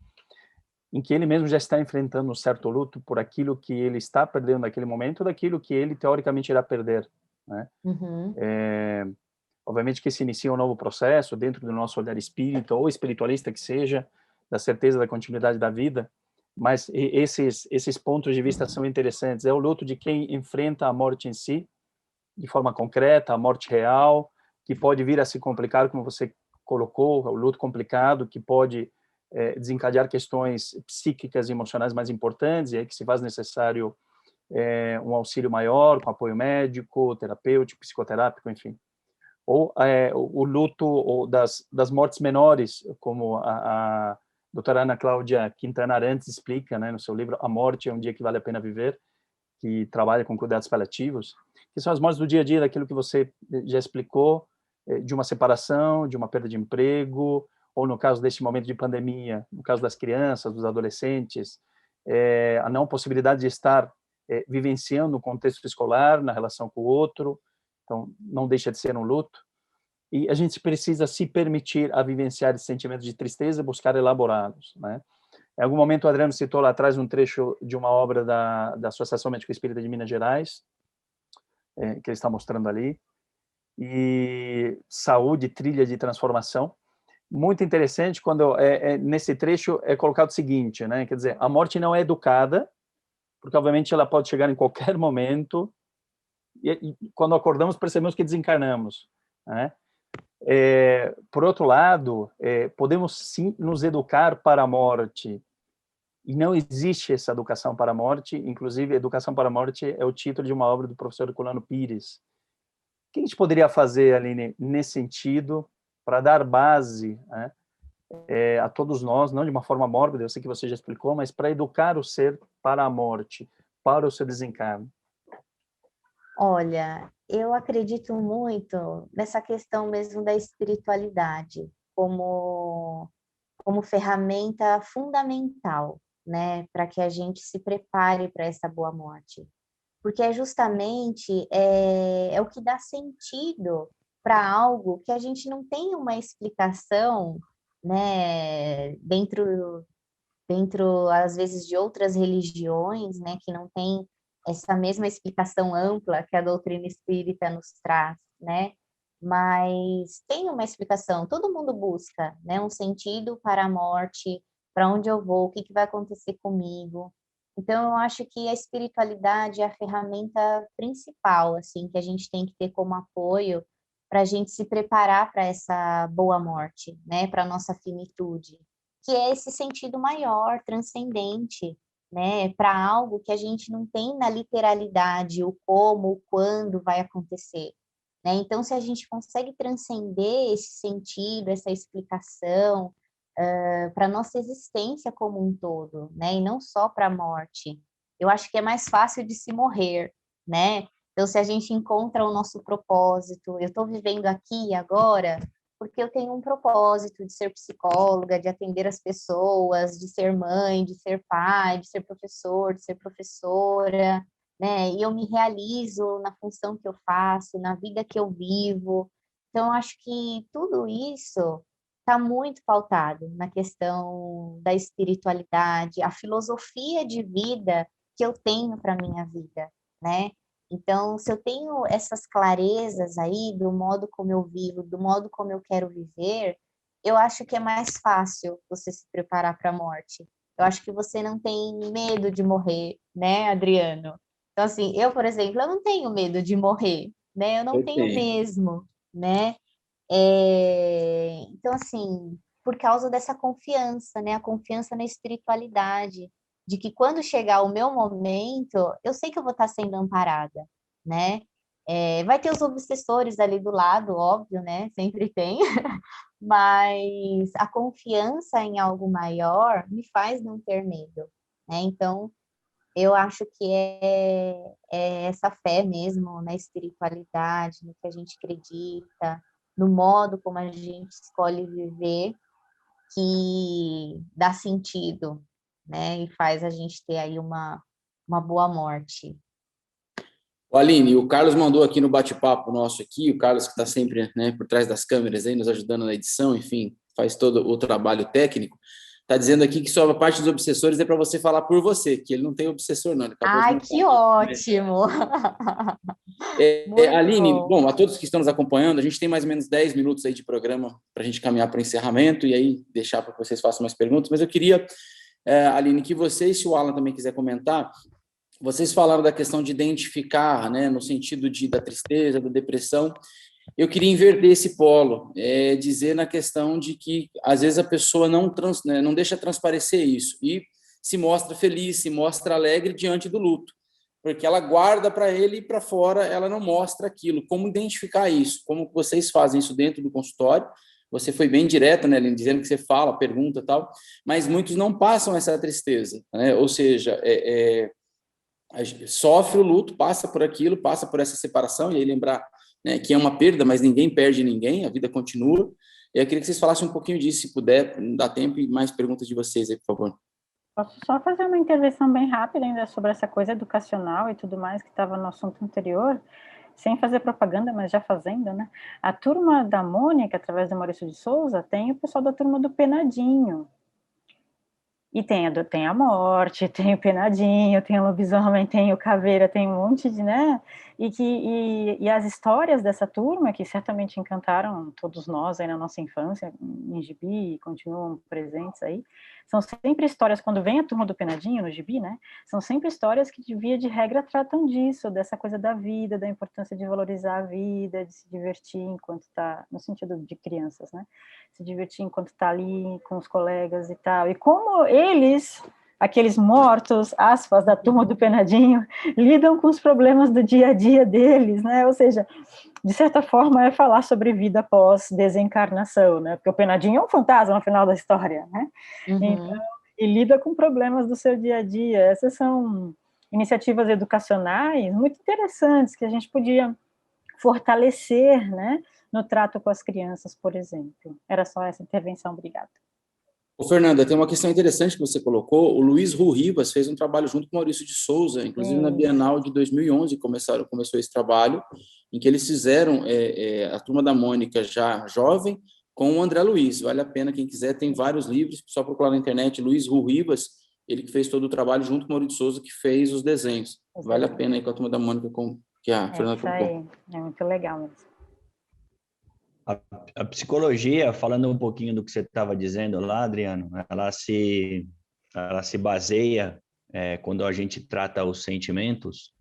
em que ele mesmo já está enfrentando um certo luto por aquilo que ele está perdendo naquele momento, daquilo que ele, teoricamente, irá perder, né? Uhum. Obviamente que se inicia um novo processo dentro do nosso olhar espírita ou espiritualista que seja, da certeza da continuidade da vida, mas esses pontos de vista são interessantes. É o luto de quem enfrenta a morte em si, de forma concreta, a morte real, que pode vir a se complicar, como você colocou, o luto complicado, que pode desencadear questões psíquicas e emocionais mais importantes, e aí que se faz necessário um auxílio maior, com apoio médico, terapêutico, psicoterápico, enfim. Ou o luto das mortes menores, como a doutora Ana Cláudia Quintana Arantes explica, né, no seu livro A Morte é um Dia que Vale a Pena Viver, que trabalha com cuidados paliativos, que são as mortes do dia a dia, daquilo que você já explicou, de uma separação, de uma perda de emprego, ou no caso deste momento de pandemia, no caso das crianças, dos adolescentes, a não possibilidade de estar vivenciando o contexto escolar, na relação com o outro, então não deixa de ser um luto. E a gente precisa se permitir a vivenciar esses sentimentos de tristeza e buscar elaborá-los, né? Em algum momento, o Adriano citou lá atrás um trecho de uma obra da Associação Médico Espírita de Minas Gerais, que ele está mostrando ali, e Saúde, Trilha de Transformação. Muito interessante quando nesse trecho é colocado o seguinte, né? Quer dizer, a morte não é educada, porque obviamente ela pode chegar em qualquer momento, e quando acordamos percebemos que desencarnamos, né? Por outro lado, podemos sim nos educar para a morte, e não existe essa educação para a morte, inclusive Educação para a Morte é o título de uma obra do professor Herculano Pires. O que a gente poderia fazer, Aline, nesse sentido, para dar base, né, a todos nós, não de uma forma mórbida, eu sei que você já explicou, mas para educar o ser para a morte, para o seu desencarne? Olha, eu acredito muito nessa questão mesmo da espiritualidade como ferramenta fundamental, né, para que a gente se prepare para essa boa morte. porque é justamente o que dá sentido para algo que a gente não tem uma explicação, né, dentro, às vezes, de outras religiões, né, que não tem essa mesma explicação ampla que a doutrina espírita nos traz, né? Mas tem uma explicação, todo mundo busca, né, um sentido para a morte, para onde eu vou, o que vai acontecer comigo. Então, eu acho que a espiritualidade é a ferramenta principal, assim, que a gente tem que ter como apoio para a gente se preparar para essa boa morte, né, para a nossa finitude, que é esse sentido maior, transcendente, né, para algo que a gente não tem na literalidade, o como, o quando vai acontecer, né? Então, se a gente consegue transcender esse sentido, essa explicação, para a nossa existência como um todo, né, e não só para a morte, eu acho que é mais fácil de se morrer, né? Então, se a gente encontra o nosso propósito, eu estou vivendo aqui e agora, porque eu tenho um propósito de ser psicóloga, de atender as pessoas, de ser mãe, de ser pai, de ser professor, de ser professora, né? E eu me realizo na função que eu faço, na vida que eu vivo. Então, eu acho que tudo isso está muito pautado na questão da espiritualidade, a filosofia de vida que eu tenho para minha vida, né? Então, se eu tenho essas clarezas aí do modo como eu vivo, do modo como eu quero viver, eu acho que é mais fácil você se preparar para a morte. Eu acho que você não tem medo de morrer, né, Adriano? Então, assim, eu, por exemplo, eu não tenho medo de morrer, né? Eu não Eu tenho tenho. mesmo, né? Então, assim, por causa dessa confiança, né? A confiança na espiritualidade, de que quando chegar o meu momento, eu sei que eu vou estar sendo amparada, né? Vai ter os obsessores ali do lado, óbvio, né? Sempre tem, mas a confiança em algo maior me faz não ter medo, né? Então, eu acho que é essa fé mesmo na espiritualidade, no que a gente acredita, no modo como a gente escolhe viver, que dá sentido, né? E faz a gente ter aí uma boa morte. O Aline, o Carlos mandou aqui no bate-papo nosso aqui, o Carlos que está sempre, né, por trás das câmeras aí, nos ajudando na edição, enfim, faz todo o trabalho técnico, está dizendo aqui que só a parte dos obsessores é para você falar por você, que ele não tem obsessor não, ele acabou de Ai, mandar que aqui. ótimo! Muito Aline, bom. bom, a todos que estão nos acompanhando, a gente tem mais ou menos 10 minutos aí de programa para a gente caminhar para o encerramento e aí deixar para que vocês façam mais perguntas, mas eu queria, Aline, que vocês, se o Alan também quiser comentar, vocês falaram da questão de identificar, né, no sentido da tristeza, da depressão. Eu queria inverter esse polo, dizer na questão de que, às vezes, a pessoa não deixa transparecer isso e se mostra feliz, se mostra alegre diante do luto, porque ela guarda para ele e para fora ela não mostra aquilo. Como identificar isso? Como vocês fazem isso dentro do consultório? Você foi bem direta, né, Aline, dizendo que você fala, pergunta e tal, mas muitos não passam essa tristeza, né? Ou seja, sofre o luto, passa por aquilo, passa por essa separação, e aí lembrar, né, que é uma perda, mas ninguém perde ninguém, a vida continua. Eu queria que vocês falassem um pouquinho disso, se puder, dá tempo, e mais perguntas de vocês aí, por favor. Posso só fazer uma intervenção bem rápida ainda sobre essa coisa educacional e tudo mais que estava no assunto anterior, sem fazer propaganda, mas já fazendo, né? A turma da Mônica, através do Maurício de Souza, tem o pessoal da turma do Penadinho. E tem a morte, tem o penadinho, tem o lobisomem, tem o caveira, tem um monte de, né? E as histórias dessa turma, que certamente encantaram todos nós aí na nossa infância, em gibi, e continuam presentes aí, são sempre histórias, quando vem a turma do penadinho no gibi, né? São sempre histórias que, de via de regra, tratam disso, dessa coisa da vida, da importância de valorizar a vida, de se divertir enquanto está, no sentido de crianças, né? Se divertir enquanto está ali com os colegas e tal. E como eles, aqueles mortos, aspas, da turma do penadinho, lidam com os problemas do dia a dia deles, né? Ou seja, de certa forma é falar sobre vida após desencarnação, né? Porque o penadinho é um fantasma no final da história, né? Uhum. Então, e lida com problemas do seu dia a dia. Essas são iniciativas educacionais muito interessantes que a gente podia fortalecer, né, no trato com as crianças, por exemplo. Era só essa intervenção, obrigada. Ô, Fernanda, tem uma questão interessante que você colocou. O Luiz Rivas fez um trabalho junto com o Maurício de Souza, inclusive na Bienal de 2011 começou esse trabalho, em que eles fizeram a Turma da Mônica já jovem com o André Luiz. Vale a pena, quem quiser, tem vários livros, só procurar na internet, Luiz Rivas, ele que fez todo o trabalho junto com o Maurício de Souza, que fez os desenhos. Vale a pena aí com a Turma da Mônica, que a Fernanda colocou. É muito legal mesmo. A psicologia, falando um pouquinho do que você estava dizendo lá, Adriano, ela se baseia, quando a gente trata os sentimentos,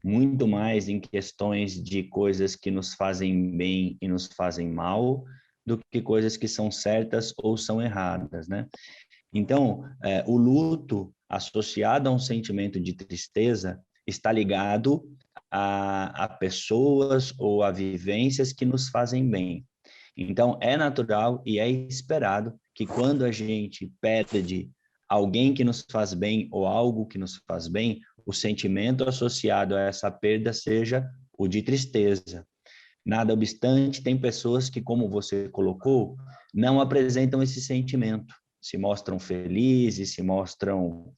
muito mais em questões de coisas que nos fazem bem e nos fazem mal, do que coisas que são certas ou são erradas, né? Então, o luto associado a um sentimento de tristeza está ligado a pessoas ou a vivências que nos fazem bem. Então, é natural e é esperado que quando a gente perde alguém que nos faz bem ou algo que nos faz bem, o sentimento associado a essa perda seja o de tristeza. Nada obstante, tem pessoas que, como você colocou, não apresentam esse sentimento, se mostram felizes, se mostram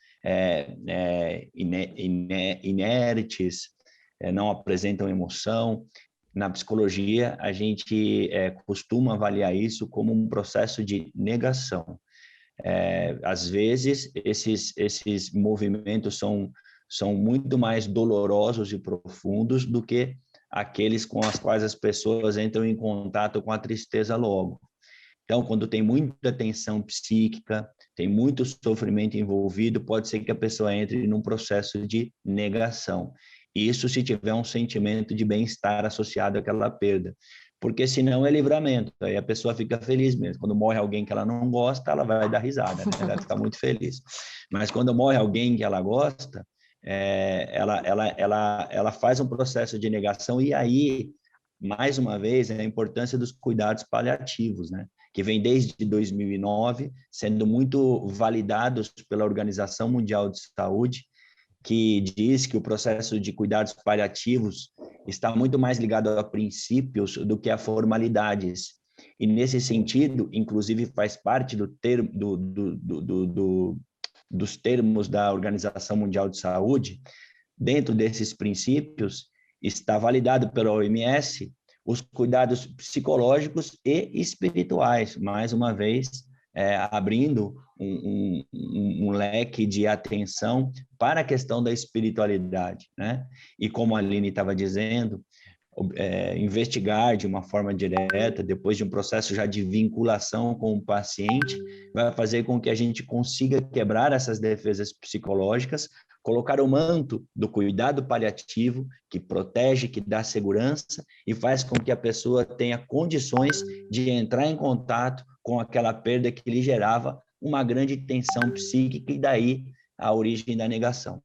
inertes, não apresentam emoção. Na psicologia, a gente costuma avaliar isso como um processo de negação. Às vezes, esses movimentos são muito mais dolorosos e profundos do que aqueles com os quais as pessoas entram em contato com a tristeza logo. Então, quando tem muita tensão psíquica, tem muito sofrimento envolvido, pode ser que a pessoa entre num processo de negação. Isso se tiver um sentimento de bem-estar associado àquela perda. Porque senão é livramento, aí a pessoa fica feliz mesmo. Quando morre alguém que ela não gosta, ela vai dar risada, né? Ela vai ficar muito feliz. Mas quando morre alguém que ela gosta, ela faz um processo de negação, e aí, mais uma vez, a importância dos cuidados paliativos, né? Que vem desde 2009, sendo muito validados pela Organização Mundial de Saúde, que diz que o processo de cuidados paliativos está muito mais ligado a princípios do que a formalidades. E, nesse sentido, inclusive, faz parte dos termos da Organização Mundial de Saúde. Dentro desses princípios, está validado pela OMS os cuidados psicológicos e espirituais, mais uma vez, abrindo um leque de atenção para a questão da espiritualidade, né? E como a Aline estava dizendo, investigar de uma forma direta, depois de um processo já de vinculação com o paciente, vai fazer com que a gente consiga quebrar essas defesas psicológicas, colocar o manto do cuidado paliativo, que protege, que dá segurança e faz com que a pessoa tenha condições de entrar em contato com aquela perda que lhe gerava uma grande tensão psíquica, e daí a origem da negação.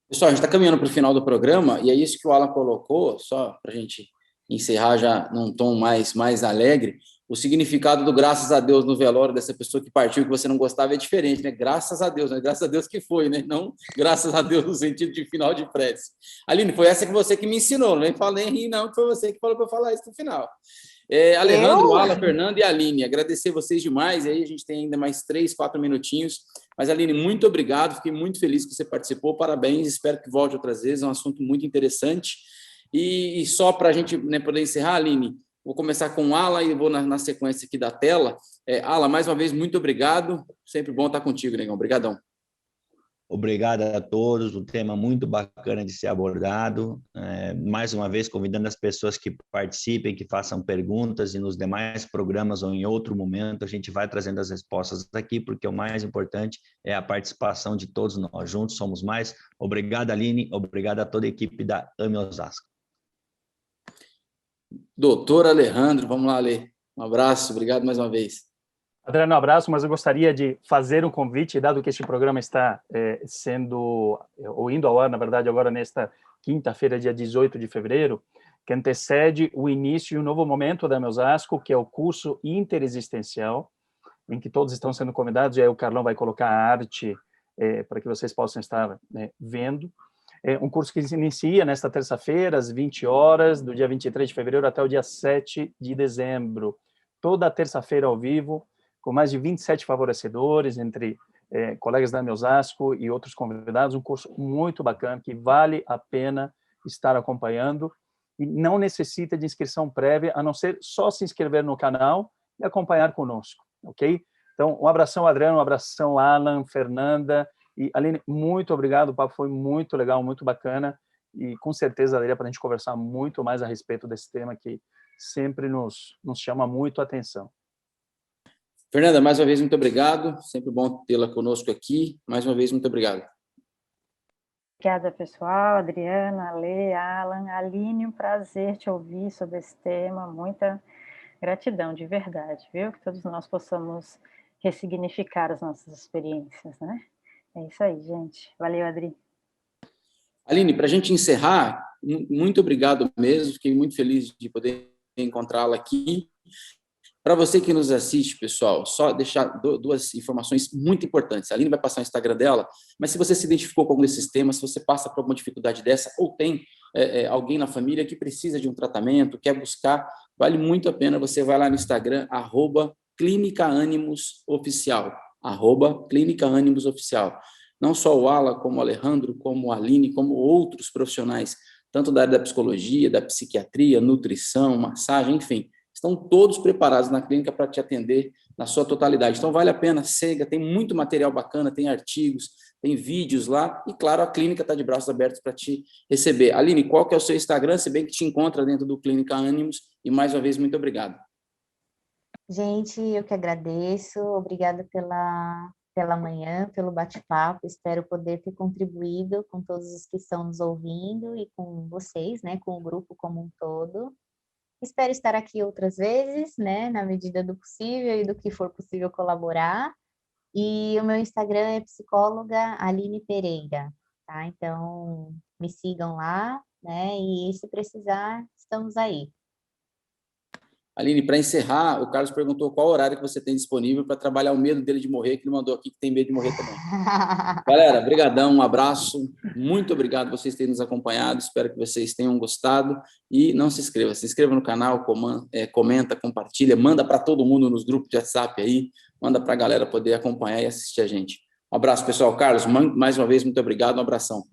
Pessoal, a gente está caminhando para o final do programa, e é isso que o Alan colocou, só para a gente encerrar já num tom mais alegre. O significado do graças a Deus no velório dessa pessoa que partiu, que você não gostava, é diferente, né? Graças a Deus, né? Graças a Deus que foi, né? Não graças a Deus no sentido de final de prece. Aline, foi essa que você que me ensinou, nem falei rir, não, que foi você que falou para eu falar isso no final. Alejandro, Alan, Fernando e Aline, agradecer vocês demais, e aí a gente tem ainda mais 3, 4 minutinhos, mas Aline, muito obrigado, fiquei muito feliz que você participou, parabéns, espero que volte outras vezes, é um assunto muito interessante, e só para a gente, né, poder encerrar, Aline, vou começar com o Alan e vou na sequência aqui da tela. Alan, mais uma vez, muito obrigado, sempre bom estar contigo, negão, obrigadão. Obrigado a todos, um tema muito bacana de ser abordado. Mais uma vez, convidando as pessoas que participem, que façam perguntas, e nos demais programas ou em outro momento a gente vai trazendo as respostas aqui, porque o mais importante é a participação de todos nós. Juntos somos mais. Obrigado, Aline, obrigado a toda a equipe da AME Osasco. Doutor Alejandro, vamos lá, Ale. Um abraço, obrigado mais uma vez. Adriano, um abraço, mas eu gostaria de fazer um convite, dado que este programa está indo ao ar, na verdade, agora nesta quinta-feira, dia 18 de fevereiro, que antecede o início de um novo momento da AME Osasco, que é o curso Interexistencial, em que todos estão sendo convidados, e aí o Carlão vai colocar a arte para que vocês possam estar vendo. É um curso que se inicia nesta terça-feira, às 20 horas, do dia 23 de fevereiro até o dia 7 de dezembro. Toda terça-feira ao vivo, com mais de 27 favorecedores, entre colegas da AME Osasco e outros convidados, um curso muito bacana, que vale a pena estar acompanhando, e não necessita de inscrição prévia, a não ser só se inscrever no canal e acompanhar conosco, ok? Então, um abração, Adriano, um abração, Alan, Fernanda e Aline, muito obrigado, o papo foi muito legal, muito bacana, e com certeza daria para a gente conversar muito mais a respeito desse tema que sempre nos chama muito a atenção. Fernanda, mais uma vez, muito obrigado. Sempre bom tê-la conosco aqui. Mais uma vez, muito obrigado. Obrigada, pessoal. Adriana, Ale, Alan, Aline, um prazer te ouvir sobre esse tema. Muita gratidão, de verdade, viu? Que todos nós possamos ressignificar as nossas experiências, né? É isso aí, gente. Valeu, Adri. Aline, para a gente encerrar, muito obrigado mesmo. Fiquei muito feliz de poder encontrá-la aqui. Para você que nos assiste, pessoal, só deixar duas informações muito importantes. A Aline vai passar o Instagram dela, mas se você se identificou com algum desses temas, se você passa por alguma dificuldade dessa, ou tem alguém na família que precisa de um tratamento, quer buscar, vale muito a pena, você vai lá no Instagram, @ClínicaAnimosOficial, @ClínicaAnimosOficial. Não só o Ala, como o Alejandro, como a Aline, como outros profissionais, tanto da área da psicologia, da psiquiatria, nutrição, massagem, enfim, estão todos preparados na clínica para te atender na sua totalidade. Então, vale a pena, siga, tem muito material bacana, tem artigos, tem vídeos lá, e, claro, a clínica está de braços abertos para te receber. Aline, qual que é o seu Instagram? Se bem que te encontra dentro do Clínica Ânimos, e, mais uma vez, muito obrigado. Gente, eu que agradeço, obrigada pela manhã, pelo bate-papo, espero poder ter contribuído com todos os que estão nos ouvindo e com vocês, né, com o grupo como um todo. Espero estar aqui outras vezes, né, na medida do possível e do que for possível colaborar. E o meu Instagram é psicóloga Aline Pereira, tá? Então, me sigam lá, né, e se precisar, estamos aí. Aline, para encerrar, o Carlos perguntou qual horário que você tem disponível para trabalhar o medo dele de morrer, que ele mandou aqui que tem medo de morrer também. Galera, brigadão, um abraço, muito obrigado por vocês terem nos acompanhado, espero que vocês tenham gostado e não se inscreva no canal, comenta, compartilha, manda para todo mundo nos grupos de WhatsApp aí, manda para a galera poder acompanhar e assistir a gente. Um abraço, pessoal. Carlos, mais uma vez, muito obrigado, um abração.